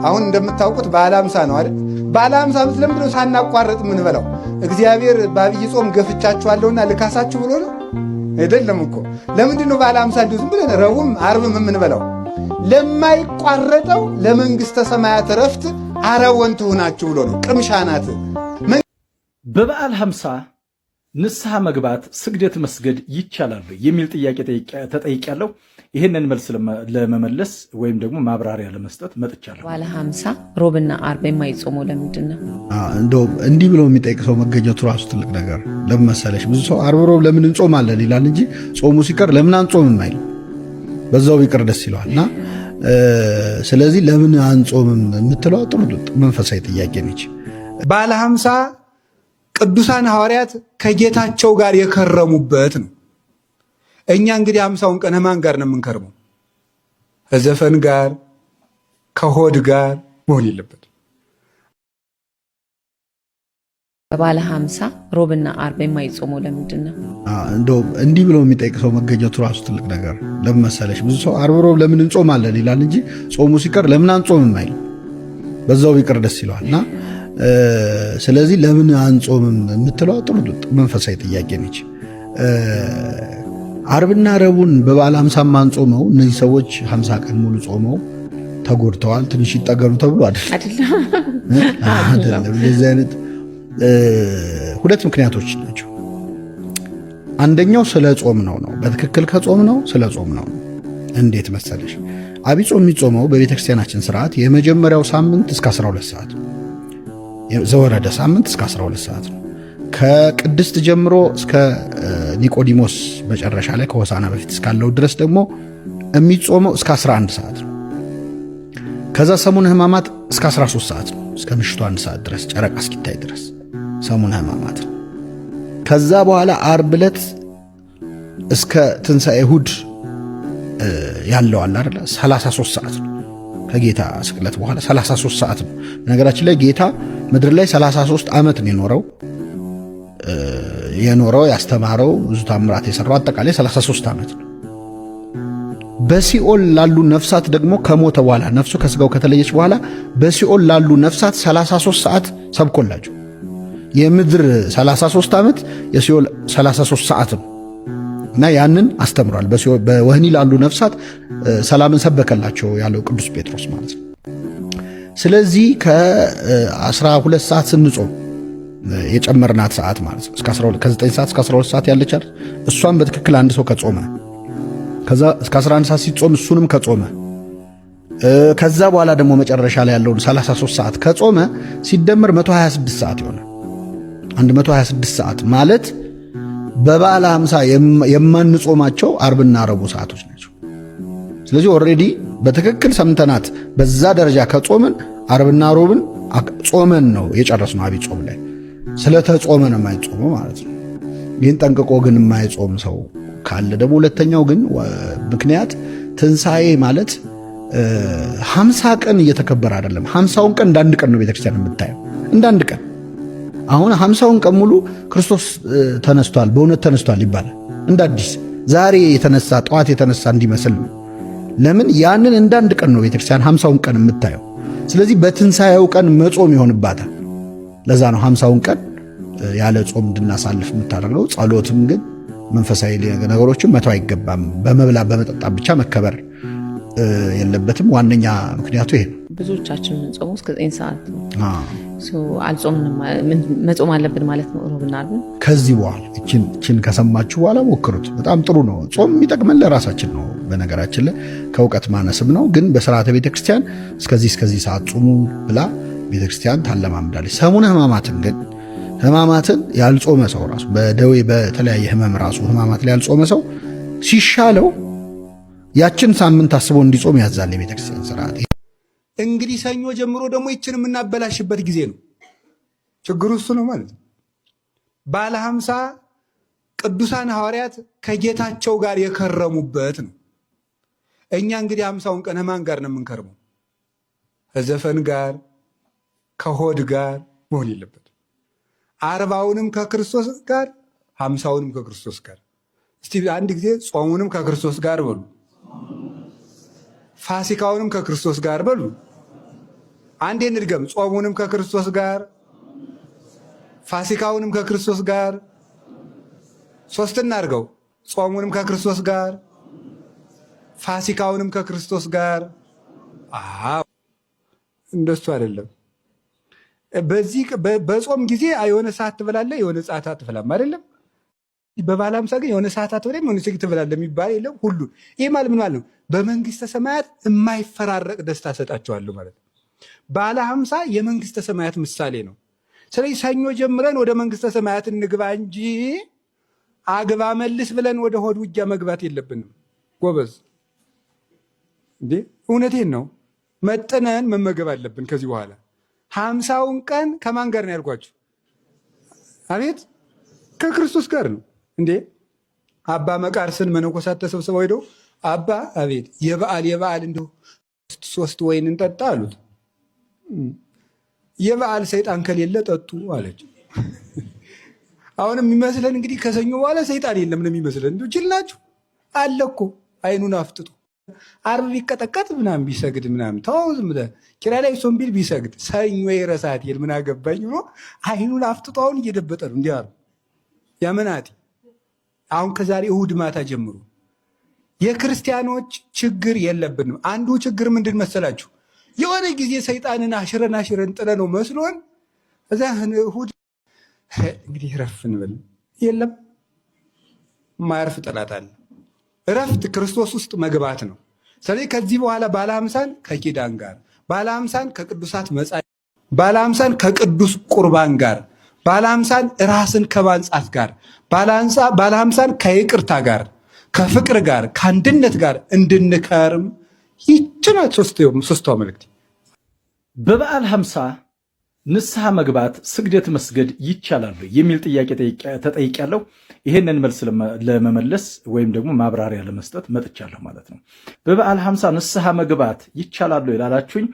አሁን እንደምታውቁት በዓለ ሃምሳ ነው አይደል? በዓለ ሃምሳ ለምንድን ነው ሳናቋርጥ የምንበላው? እግዚአብሔር በአብይ ጾም ገፍቻችኋለሁና ልካሳችሁ ብሎ ነው አይደለም እኮ። ለምንድን ነው በዓለ ሃምሳ ዝም ብለን ረቡዕም ዓርብም የምንበላው? ለማይቋረጠው ለመንግሥተ ሰማያት ረፍት አረወንት ሁናችሁ ብሎ ነው። ቅምሻ ናት። በበዓለ ሃምሳ ንስሐ መግባት ስግደት መስገድ ይቻላል የሚል ጥያቄ ተጠይቄያለሁ። ይህንን መልስ ለመመለስ ወይም ደግሞ ማብራሪያ ለመስጠት መጥቻለሁ። በዓለ ሃምሳ ሮብና ዓርብ የማይጾመው ለምንድን ነው? እንደው እንዲህ ብሎ የሚጠይቅ ሰው መገኘቱ ራሱ ትልቅ ነገር። ለምን መሰለሽ? ብዙ ሰው ዓርብ ሮብ ለምን እንጾማለን ይላል እንጂ ጾሙ ሲቀር ለምን አንጾምም አይልም። በዛው ቢቀር ደስ ይለዋል። እና ስለዚህ ለምን አንጾምም የምትለው ጥሩ መንፈሳዊ ጥያቄ ነች። በዓለ ሃምሳ ቅዱሳን ሐዋርያት ከጌታቸው ጋር የከረሙበት ነው። እኛ እንግዲህ ሃምሳውን ቀን ማን ጋር ነው የምንከርመው? ከዘፈን ጋር ከሆድ ጋር መሆን የለበት። በበዓለ ሃምሳ ሮብና ዓርብ የማይጾመው ለምንድን ነው? እንደው እንዲህ ብሎ የሚጠይቅ ሰው መገኘቱ ራሱ ትልቅ ነገር። ለምን መሰለሽ? ብዙ ሰው ዓርብ ሮብ ለምን እንጾማለን ይላል እንጂ ጾሙ ሲቀር ለምን አንጾምም አይልም። በዛው ቢቀር ደስ ይለዋል። እና ስለዚህ ለምን አንጾምም የምትለው ጥሩ መንፈሳዊ ጥያቄ ነች። ዓርብና ረቡዕን በበዓለ ሃምሳ አንጾመው እነዚህ ሰዎች 50 ቀን ሙሉ ጾመው ተጎድተዋል። ትንሽ ይጠገሩ ተብሎ አይደለም። እንደዚህ አይነት ሁለት ምክንያቶች ናቸው። አንደኛው ስለ ጾም ነው። በትክክል ከጾም ነው፣ ስለ ጾም ነው። እንዴት መሰለሽ? ዐቢይ ጾም የሚጾመው በቤተክርስቲያናችን ስርዓት የመጀመሪያው ሳምንት እስከ 12 ሰዓት ነው። ዘወረደ ሳምንት እስከ 12 ሰዓት ነው። ከቅድስት ጀምሮ እስከ ኒቆዲሞስ መጨረሻ ላይ ከሆሳና በፊት እስካለው ድረስ ደግሞ የሚጾመው እስከ 11 ሰዓት ነው። ከዛ ሰሙነ ሕማማት እስከ 13 ሰዓት ነው። እስከ ምሽቱ 1 ሰዓት ድረስ ጨረቃ እስኪታይ ድረስ ሰሙነ ሕማማት። ከዛ በኋላ ዓርብ ዕለት እስከ ትንሣኤ እሑድ ያለው አለ አይደል 33 ሰዓት ነው። ከጌታ ስቅለት በኋላ 33 ሰዓት ነው። በነገራችን ላይ ጌታ ምድር ላይ 33 ዓመት ነው የኖረው ያስተማረው ብዙ ታምራት የሰራው አጠቃላይ 33 ዓመት ነው። በሲኦል ላሉ ነፍሳት ደግሞ ከሞተ በኋላ ነፍሱ ከስጋው ከተለየች በኋላ በሲኦል ላሉ ነፍሳት 33 ሰዓት ሰብኮላቸው። የምድር 33 ዓመት የሲኦል 33 ሰዓት ነው እና ያንን አስተምሯል። በወህኒ ላሉ ነፍሳት ሰላምን ሰበከላቸው ያለው ቅዱስ ጴጥሮስ ማለት ነው። ስለዚህ ከ12 ሰዓት ስንጾም የጨመርናት ሰዓት ማለት ነው ከ9 ሰዓት እስከ 12 ሰዓት ያለቻት እሷን በትክክል አንድ ሰው ከጾመ ከዛ እስከ 11 ሰዓት ሲጾም እሱንም ከጾመ ከዛ በኋላ ደግሞ መጨረሻ ላይ ያለውን 33 ሰዓት ከጾመ ሲደመር 126 ሰዓት ይሆናል። 126 ሰዓት ማለት በበዓለ ሃምሳ የማንጾማቸው ዓርብና ረቡዕ ሰዓቶች ናቸው። ስለዚህ ኦልሬዲ በትክክል ሰምተናት በዛ ደረጃ ከጾምን ዓርብና ረቡዕን ጾመን ነው የጨረስነው። ዐቢይ ጾም ላይ ስለተጾመ ነው የማይጾመው ማለት ነው። ይህን ጠንቅቆ ግን የማይጾም ሰው ካለ ደግሞ ሁለተኛው ግን ምክንያት ትንሣኤ ማለት 50 ቀን እየተከበረ አይደለም። 50ውን ቀን እንዳንድ ቀን ነው ቤተክርስቲያን የምታየው፣ እንዳንድ ቀን። አሁን 50ውን ቀን ሙሉ ክርስቶስ ተነስቷል፣ በእውነት ተነስቷል ይባላል። እንደ አዲስ ዛሬ የተነሳ ጠዋት የተነሳ እንዲመስል ነው። ለምን? ያንን እንዳንድ ቀን ነው ቤተክርስቲያን 50ውን ቀን የምታየው። ስለዚህ በትንሣኤው ቀን መጾም ይሆንባታል። ለዛ ነው 50ውን ቀን ያለ ጾም እንድናሳልፍ የምታደርገው። ጸሎትም ግን መንፈሳዊ ነገሮችን መተው አይገባም። በመብላ በመጠጣት ብቻ መከበር የለበትም። ዋነኛ ምክንያቱ ይሄ ነው። ብዙዎቻችን የምንጾመው እስከ 9 ሰዓት ነው። አልጾምንም መጾም አለብን ማለት ነው ሮብና ዓርብ። ከዚህ በኋላ እችን ከሰማችሁ በኋላ ሞክሩት። በጣም ጥሩ ነው። ጾም የሚጠቅመን ለራሳችን ነው። በነገራችን ላይ ከእውቀት ማነስም ነው። ግን በሥርዓተ ቤተክርስቲያን እስከዚህ ሰዓት ጾሙ ብላ ቤተክርስቲያን ታለማምዳለች። ሰሙነ ሕማማትን ግን ሕማማትን ያልጾመ ሰው ራሱ በደዌ በተለያየ ሕመም ራሱ ሕማማት ላይ ያልጾመ ሰው ሲሻለው ያችን ሳምንት አስቦ እንዲጾም ያዛል የቤተክርስቲያን ሥርዓት። እንግዲህ ሰኞ ጀምሮ ደግሞ ይችን የምናበላሽበት ጊዜ ነው። ችግሩ እሱ ነው ማለት ነው። በዓለ ሃምሳ ቅዱሳን ሐዋርያት ከጌታቸው ጋር የከረሙበት ነው። እኛ እንግዲህ 50ውን ቀን ማን ጋር ነው የምንከርመው? ከዘፈን ጋር ከሆድ ጋር መሆን የለበት። 40ውንም ከክርስቶስ ጋር 50ውንም ከክርስቶስ ጋር። እስቲ አንድ ጊዜ ጾሙንም ከክርስቶስ ጋር በሉ፣ ፋሲካውንም ከክርስቶስ ጋር በሉ፣ አንዴ እንድገም። ጾሙንም ከክርስቶስ ጋር፣ ፋሲካውንም ከክርስቶስ ጋር፣ ሶስት እናድርገው። ጾሙንም ከክርስቶስ ጋር፣ ፋሲካውንም ከክርስቶስ ጋር። እንደሱ አይደለም። በጾም ጊዜ የሆነ ሰዓት ትበላለህ፣ የሆነ ሰዓት አትበላም አይደለም። በበዓለ ሃምሳ ግን የሆነ ሰዓት አትበላም፣ የሆነ ሰዓት ትበላለህ የሚባል የለም። ሁሉ ይህ ማለት ምን ማለት ነው? በመንግስተ ሰማያት የማይፈራረቅ ደስታ ሰጣቸዋለሁ ማለት ነው። በዓለ ሃምሳ የመንግስተ ሰማያት ምሳሌ ነው። ስለዚህ ሰኞ ጀምረን ወደ መንግስተ ሰማያት እንግባ እንጂ አግባ መልስ ብለን ወደ ሆድ ውጊያ መግባት የለብንም ጎበዝ። እንዴ እውነቴን ነው። መጥነን መመገብ አለብን ከዚህ በኋላ። 50ውን ቀን ከማን ጋር ነው ያልኳችሁ? አቤት ከክርስቶስ ጋር ነው እንዴ። አባ መቃርስን መነኮሳት ተሰብስበው ሄደው አባ አቤት የበዓል እንደው 3 ወይን እንጠጣ አሉት። የበዓል ሰይጣን ከሌለ ጠጡ አለች። አሁን የሚመስለን እንግዲህ ከሰኞ በኋላ ሰይጣን የለም ነው የሚመስለን። እንደው ጅል ናችሁ አለ እኮ አይኑን አፍጥጦ ዓርብ ቢቀጠቀጥ ምናምን ቢሰግድ ምናምን ተው ዝም ብለህ ኪራይ ላይ ሶምቢል ቢሰግድ ሰኞ የረሳት ይል ምን አገባኝ ብሎ አይኑን አፍጥጦ አሁን እየደበጠ ነው እንዲህ አሉ ያመናቲ። አሁን ከዛሬ እሑድ ማታ ጀምሮ የክርስቲያኖች ችግር የለብንም። አንዱ ችግር ምንድን መሰላችሁ? የሆነ ጊዜ ሰይጣንን አሽረን ጥለ ነው መስሎን እዛ እሑድ እንግዲህ ረፍ እንበል የለም ማያርፍ ጠላት አለ። እረፍት ክርስቶስ ውስጥ መግባት ነው። ስለዚህ ከዚህ በኋላ በዓለ ሃምሳን ከኪዳን ጋር፣ በዓለ ሃምሳን ከቅዱሳት መጻሕፍት፣ በዓለ ሃምሳን ከቅዱስ ቁርባን ጋር፣ በዓለ ሃምሳን ራስን ከማንጻት ጋር፣ በዓለ ሃምሳን ከይቅርታ ጋር፣ ከፍቅር ጋር፣ ከአንድነት ጋር እንድንከርም ይችናት ሶስቷ መልእክት። በበዓለ ሃምሳ ንስሐ መግባት ስግደት መስገድ ይቻላል የሚል ጥያቄ ተጠይቄያለሁ። ይሄንን መልስ ለመመለስ ወይም ደግሞ ማብራሪያ ለመስጠት መጥቻለሁ ማለት ነው። በበዓለ ሃምሳ ንስሐ መግባት ይቻላል ይላላችሁኝ።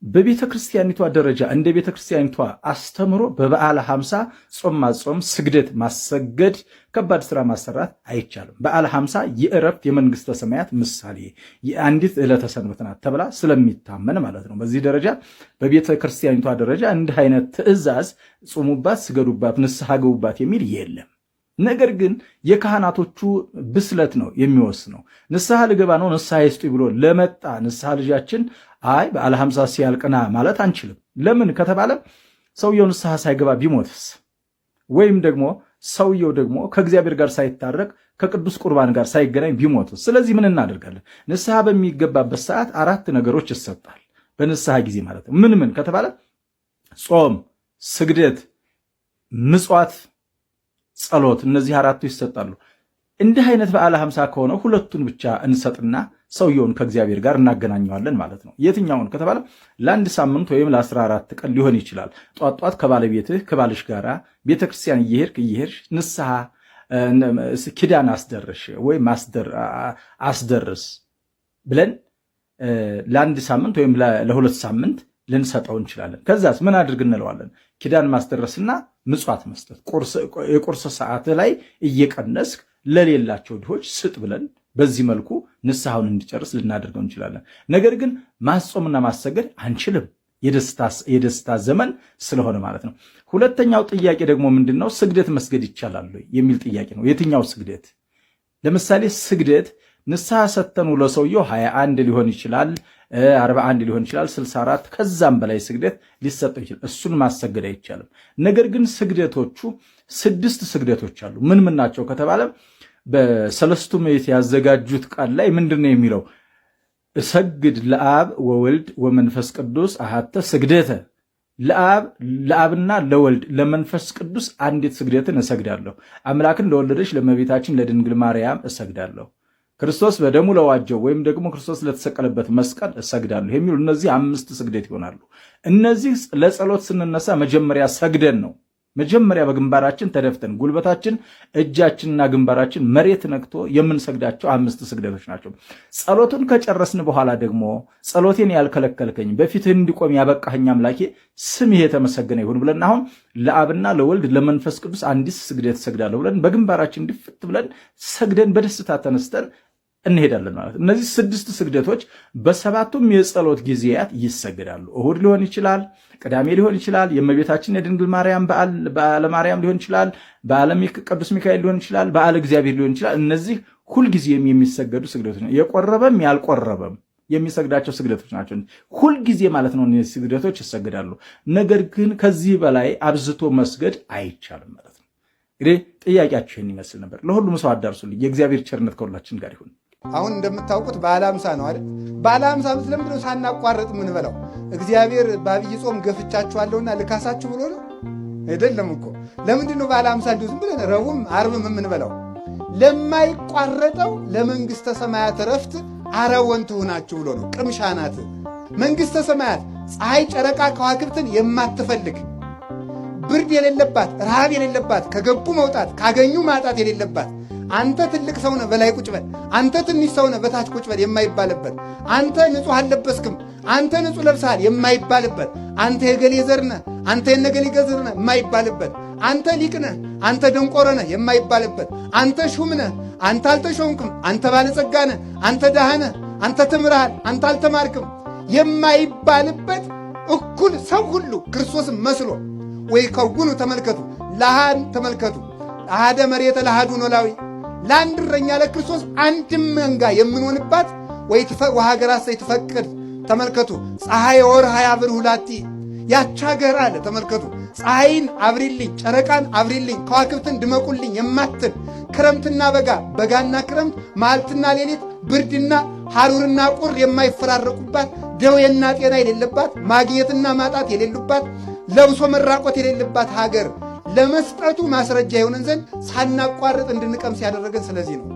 በቤተ ክርስቲያኒቷ ደረጃ እንደ ቤተ ክርስቲያኒቷ አስተምሮ በበዓለ ሃምሳ ጾም ማጾም፣ ስግደት ማሰገድ፣ ከባድ ስራ ማሰራት አይቻልም። በዓለ ሃምሳ የእረፍት የመንግስተ ሰማያት ምሳሌ የአንዲት ዕለተ ሰንበት ናት ተብላ ስለሚታመን ማለት ነው። በዚህ ደረጃ በቤተ ክርስቲያኒቷ ደረጃ እንዲህ አይነት ትእዛዝ ጾሙባት፣ ስገዱባት፣ ንስሐ ገቡባት የሚል የለም። ነገር ግን የካህናቶቹ ብስለት ነው የሚወስነው። ንስሐ ልገባ ነው ንስሐ ይስጡኝ ብሎ ለመጣ ንስሐ ልጃችን አይ በዓለ ሃምሳ ሲያልቅና ማለት አንችልም። ለምን ከተባለ ሰውየው ንስሐ ሳይገባ ቢሞትስ? ወይም ደግሞ ሰውየው ደግሞ ከእግዚአብሔር ጋር ሳይታረቅ ከቅዱስ ቁርባን ጋር ሳይገናኝ ቢሞትስ? ስለዚህ ምን እናደርጋለን? ንስሐ በሚገባበት ሰዓት 4 ነገሮች ይሰጣል። በንስሐ ጊዜ ማለት ነው። ምን ከተባለ ጾም፣ ስግደት፣ ምጽዋት፣ ጸሎት፣ እነዚህ 4ቱ ይሰጣሉ። እንዲህ አይነት በዓለ ሃምሳ ከሆነ 2ቱን ብቻ እንሰጥና ሰውየውን ከእግዚአብሔር ጋር እናገናኘዋለን ማለት ነው። የትኛውን ከተባለ ለ1 ሳምንት ወይም ለ14 ቀን ሊሆን ይችላል። ጧት ከባለቤትህ ከባልሽ ጋር ቤተክርስቲያን እየሄድሽ ንስሐ ኪዳን አስደርሽ ወይም አስደርስ ብለን ለ1 ሳምንት ወይም ለ2 ሳምንት ልንሰጠው እንችላለን። ከዛስ ምን አድርግ እንለዋለን? ኪዳን ማስደረስና ምጽዋት መስጠት። የቁርስ ሰዓት ላይ እየቀነስክ ለሌላቸው ድሆች ስጥ ብለን በዚህ መልኩ ንስሐውን እንዲጨርስ ልናደርገው እንችላለን። ነገር ግን ማስጾምና ማሰገድ አንችልም፣ የደስታ ዘመን ስለሆነ ማለት ነው። ሁለተኛው ጥያቄ ደግሞ ምንድነው? ስግደት መስገድ ይቻላል የሚል ጥያቄ ነው። የትኛው ስግደት? ለምሳሌ ስግደት ንስሐ ሰተኑ ለሰውየው 21 ሊሆን ይችላል፣ 41 ሊሆን ይችላል፣ 64 ከዛም በላይ ስግደት ሊሰጠው ይችላል። እሱን ማሰገድ አይቻልም። ነገር ግን ስግደቶቹ 6 ስግደቶች አሉ። ምን ናቸው ከተባለ በሰለስቱ ምዕት ያዘጋጁት ቃል ላይ ምንድነው የሚለው? እሰግድ ለአብ ወወልድ ወመንፈስ ቅዱስ አሐተ ስግደተ። ለአብና ለወልድ ለመንፈስ ቅዱስ አንዲት ስግደትን እሰግዳለሁ። አምላክን ለወለደች ለእመቤታችን ለድንግል ማርያም እሰግዳለሁ። ክርስቶስ በደሙ ለዋጀው ወይም ደግሞ ክርስቶስ ለተሰቀለበት መስቀል እሰግዳለሁ የሚሉ እነዚህ 5 ስግደት ይሆናሉ። እነዚህ ለጸሎት ስንነሳ መጀመሪያ ሰግደን ነው። መጀመሪያ በግንባራችን ተደፍተን ጉልበታችን፣ እጃችንና ግንባራችን መሬት ነክቶ የምንሰግዳቸው 5 ስግደቶች ናቸው። ጸሎቱን ከጨረስን በኋላ ደግሞ ጸሎቴን ያልከለከልከኝ በፊትህ እንዲቆም ያበቃኸኝ አምላኬ ስምህ የተመሰገነ ይሁን ብለን አሁን ለአብና ለወልድ ለመንፈስ ቅዱስ አንዲት ስግደት ሰግዳለሁ ብለን በግንባራችን ድፍት ብለን ሰግደን በደስታ ተነስተን እንሄዳለን ማለት ነው። እነዚህ 6 ስግደቶች በሰባቱም የጸሎት ጊዜያት ይሰግዳሉ። እሁድ ሊሆን ይችላል፣ ቅዳሜ ሊሆን ይችላል፣ የእመቤታችን የድንግል ማርያም በዓለ ማርያም ሊሆን ይችላል፣ በዓለ ቅዱስ ሚካኤል ሊሆን ይችላል፣ በዓለ እግዚአብሔር ሊሆን ይችላል። እነዚህ ሁልጊዜም የሚሰገዱ ስግደቶች ናቸው። የቆረበም ያልቆረበም የሚሰግዳቸው ስግደቶች ናቸው። ሁልጊዜ ማለት ነው እነዚህ ስግደቶች ይሰግዳሉ። ነገር ግን ከዚህ በላይ አብዝቶ መስገድ አይቻልም ማለት ነው። እንግዲህ ጥያቄያችሁን ይመስል ነበር። ለሁሉም ሰው አዳርሱልኝ። የእግዚአብሔር ቸርነት ከሁላችን ጋር ይሁን። አሁን እንደምታውቁት በዓለ ሃምሳ ነው አይደል? በዓለ ሃምሳ ለምንድን ነው ሳናቋረጥ የምንበላው? እግዚአብሔር በአብይ ጾም ገፍቻችኋለሁና ልካሳችሁ ብሎ ነው አይደለም እኮ። ለምንድን ነው በዓለ ሃምሳ እንዲሁ ዝም ብለን ረቡዕም ዓርብም የምንበላው? ለማይቋረጠው ለመንግሥተ ሰማያት ዕረፍት አረወን ትሁናችሁ ብሎ ነው። ቅምሻ ናት መንግሥተ ሰማያት። ፀሐይ፣ ጨረቃ፣ ከዋክብትን የማትፈልግ ብርድ የሌለባት፣ ረሃብ የሌለባት፣ ከገቡ መውጣት ካገኙ ማጣት የሌለባት፣ አንተ ትልቅ ሰውነ በላይ ቁጭ በል፣ አንተ ትንሽ ሰውነ በታች ቁጭ በል የማይባልበት፣ አንተ ንጹሕ አልለበስክም፣ አንተ ንጹሕ ለብሰሃል የማይባልበት፣ አንተ የገሌ ዘር ነህ፣ አንተ የነገሌ ዘር ነህ የማይባልበት፣ አንተ ሊቅ ነህ፣ አንተ ደንቆሮ ነህ የማይባልበት፣ አንተ ሹም ነህ፣ አንተ አልተሾምክም፣ አንተ ባለጸጋ ነህ፣ አንተ ድሃ ነህ፣ አንተ ተምረሃል፣ አንተ አልተማርክም የማይባልበት እኩል ሰው ሁሉ ክርስቶስን መስሎ ወይ ከጉኑ ተመልከቱ፣ ለሃን ተመልከቱ፣ አሃደ መሬተ ለሃዱ ኖላዊ ለአንድ እረኛ ለክርስቶስ አንድም መንጋ የምንሆንባት ወይ ወሀገራት ይትፈቅድ ተመልከቱ፣ ፀሐይ ወርሃ ያብር ሁላቲ ያች ሀገር አለ ተመልከቱ፣ ፀሐይን አብሪልኝ፣ ጨረቃን አብሪልኝ፣ ከዋክብትን ድመቁልኝ የማትል ክረምትና በጋ፣ በጋና ክረምት፣ መዓልትና ሌሊት፣ ብርድና ሐሩርና ቁር የማይፈራረቁባት፣ ደዌና ጤና የሌለባት፣ ማግኘትና ማጣት የሌሉባት፣ ለብሶ መራቆት የሌለባት ሀገር ለመስጠቱ ማስረጃ የሆነን ዘንድ ሳናቋርጥ እንድንቀምስ ያደረገን ስለዚህ ነው።